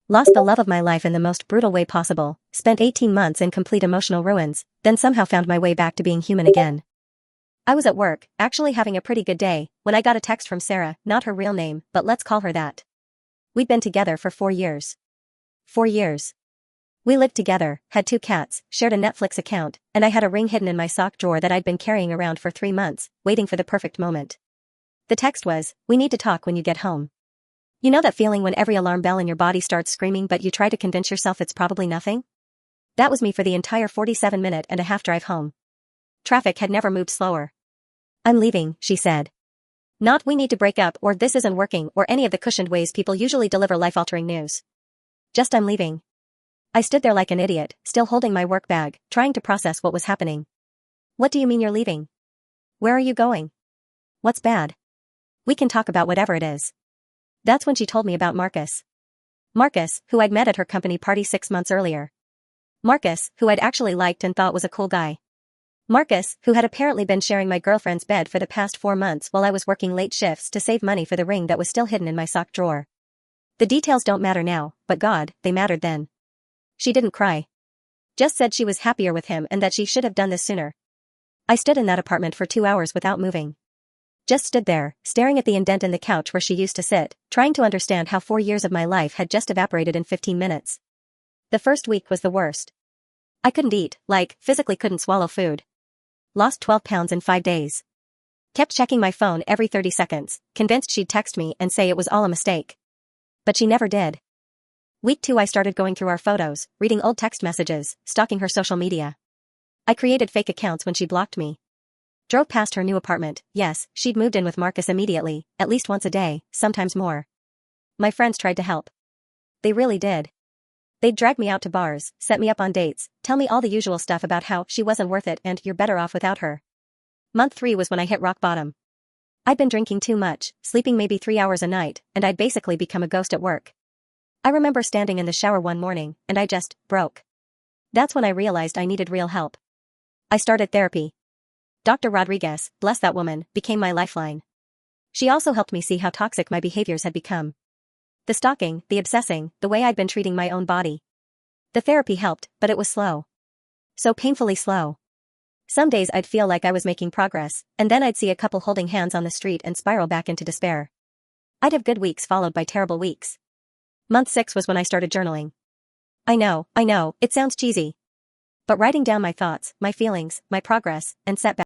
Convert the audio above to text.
Lost the love of my life in the most brutal way possible, spent 18 months in complete emotional ruins, then somehow found my way back to being human again. I was at work, actually having a pretty good day, when I got a text from Sarah, not her real name, but let's call her that. We'd been together for 4 years. 4 years. We lived together, had 2 cats, shared a Netflix account, and I had a ring hidden in my sock drawer that I'd been carrying around for 3 months, waiting for the perfect moment. The text was, "We need to talk when you get home." You know that feeling when every alarm bell in your body starts screaming but you try to convince yourself it's probably nothing? That was me for the entire 47-minute-and-a-half drive home. Traffic had never moved slower. "I'm leaving," she said. Not "we need to break up" or "this isn't working" or any of the cushioned ways people usually deliver life-altering news. Just "I'm leaving." I stood there like an idiot, still holding my work bag, trying to process what was happening. "What do you mean you're leaving? Where are you going? What's bad? We can talk about whatever it is." That's when she told me about Marcus. Marcus, who I'd met at her company party 6 months earlier. Marcus, who I'd actually liked and thought was a cool guy. Marcus, who had apparently been sharing my girlfriend's bed for the past 4 months while I was working late shifts to save money for the ring that was still hidden in my sock drawer. The details don't matter now, but God, they mattered then. She didn't cry. Just said she was happier with him and that she should have done this sooner. I stood in that apartment for 2 hours without moving. Just stood there, staring at the indent in the couch where she used to sit, trying to understand how 4 years of my life had just evaporated in 15 minutes. The first week was the worst. I couldn't eat, physically couldn't swallow food. Lost 12 pounds in 5 days. Kept checking my phone every 30 seconds, convinced she'd text me and say it was all a mistake. But she never did. Week 2 I started going through our photos, reading old text messages, stalking her social media. I created fake accounts when she blocked me. Drove past her new apartment. Yes, she'd moved in with Marcus immediately, at least once a day, sometimes more. My friends tried to help. They really did. They'd drag me out to bars, set me up on dates, tell me all the usual stuff about how she wasn't worth it and you're better off without her. Month 3 was when I hit rock bottom. I'd been drinking too much, sleeping maybe 3 hours a night, and I'd basically become a ghost at work. I remember standing in the shower one morning, and I just broke. That's when I realized I needed real help. I started therapy. Dr. Rodriguez, bless that woman, became my lifeline. She also helped me see how toxic my behaviors had become. The stalking, the obsessing, the way I'd been treating my own body. The therapy helped, but it was slow. So painfully slow. Some days I'd feel like I was making progress, and then I'd see a couple holding hands on the street and spiral back into despair. I'd have good weeks followed by terrible weeks. Month 6 was when I started journaling. I know, it sounds cheesy. But writing down my thoughts, my feelings, my progress, and setbacks.